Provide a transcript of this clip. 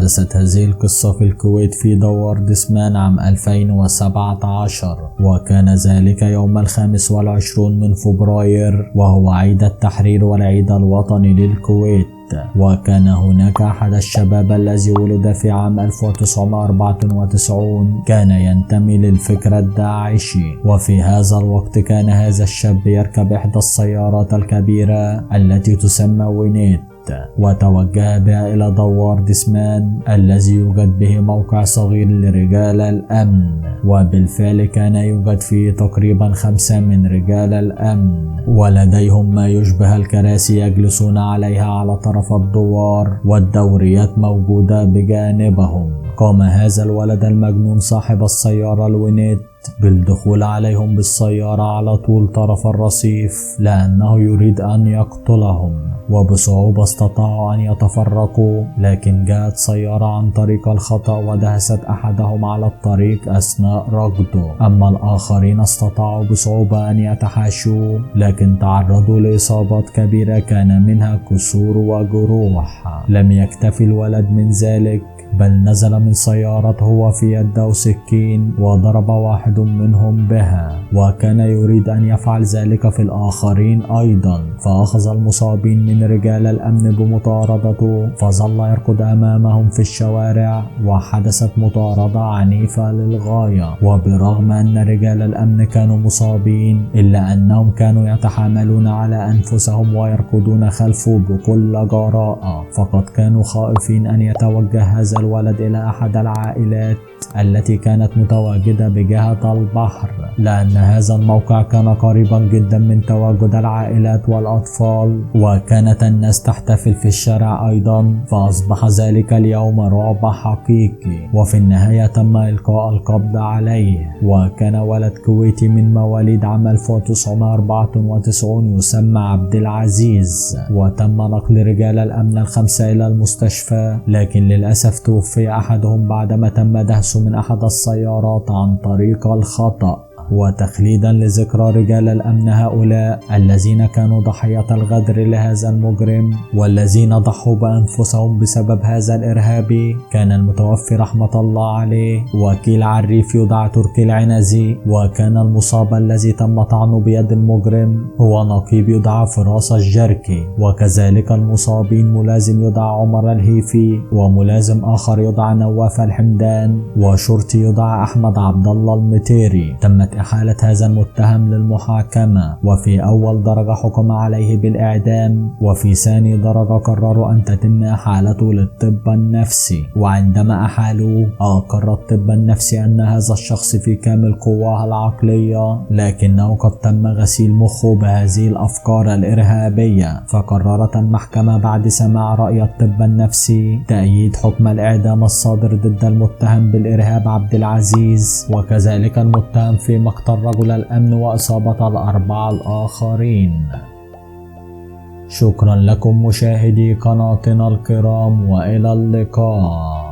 حدثت هذه القصة في الكويت في دوار دسمان عام 2017، وكان ذلك يوم 25 من فبراير، وهو عيد التحرير والعيد الوطني للكويت. وكان هناك أحد الشباب الذي ولد في عام 1994 كان ينتمي للفكر الداعشي، وفي هذا الوقت كان هذا الشاب يركب إحدى السيارات الكبيرة التي تسمى وينيت، وتوجه بها إلى دوار دسمان الذي يوجد به موقع صغير لرجال الأمن، وبالفعل كان يوجد فيه تقريبا 5 من رجال الأمن، ولديهم ما يشبه الكراسي يجلسون عليها على طرف الدوار، والدوريات موجودة بجانبهم. قام هذا الولد المجنون صاحب السيارة الوينيت بالدخول عليهم بالسيارة على طول طرف الرصيف لأنه يريد أن يقتلهم، وبصعوبة استطاعوا أن يتفرقوا، لكن جاءت سيارة عن طريق الخطأ ودهست أحدهم على الطريق أثناء ركضه، أما الآخرين استطاعوا بصعوبة أن يتحاشوا، لكن تعرضوا لإصابات كبيرة كان منها كسور وجروح. لم يكتفي الولد من ذلك، بل نزل من سيارته وفي يده سكين وضرب واحد منهم بها، وكان يريد أن يفعل ذلك في الآخرين أيضا، فأخذ المصابين من رجال الأمن بمطاردته، فظل يركض أمامهم في الشوارع، وحدثت مطاردة عنيفة للغاية. وبرغم أن رجال الأمن كانوا مصابين إلا أنهم كانوا يتحاملون على أنفسهم ويركضون خلفه بكل جراءة، فقد كانوا خائفين أن يتوجه هذا الولد إلى أحد العائلات التي كانت متواجدة بجهة البحر، لأن هذا الموقع كان قريبا جدا من تواجد العائلات والأطفال، وكانت الناس تحتفل في الشارع أيضا، فأصبح ذلك اليوم رعب حقيقي. وفي النهاية تم إلقاء القبض عليه، وكان ولد كويتي من مواليد عام 1994 يسمى عبد العزيز، وتم نقل رجال الأمن ال5 إلى المستشفى، لكن للأسف توفي أحدهم بعدما تم دهسه من أحد السيارات عن طريق الخطأ. وتخليدا لذكرى رجال الأمن هؤلاء الذين كانوا ضحية الغدر لهذا المجرم، والذين ضحوا بأنفسهم بسبب هذا الإرهابي، كان المتوفي رحمة الله عليه وكيل عريف يدعى تركي العنزي، وكان المصاب الذي تم طعنه بيد المجرم هو نقيب يدعى فراس الجركي، وكذلك المصابين ملازم يدعى عمر الهيفي، وملازم آخر يدعى نواف الحمدان، وشرطي يدعى أحمد عبد الله المتيري. تمت إحالة هذا المتهم للمحاكمة، وفي أول درجة حكم عليه بالإعدام، وفي ثاني درجة قرروا أن تتم إحالته للطب النفسي، وعندما أحالوه أقر الطب النفسي أن هذا الشخص في كامل قواه العقلية، لكنه قد تم غسيل مخه بهذه الأفكار الإرهابية، فقررت المحكمة بعد سماع رأي الطب النفسي تأييد حكم الإعدام الصادر ضد المتهم بالإرهاب عبد العزيز، وكذلك المتهم في مقتل رجل الأمن وإصابة ال4 الآخرين. شكرا لكم مشاهدي قناتنا الكرام، وإلى اللقاء.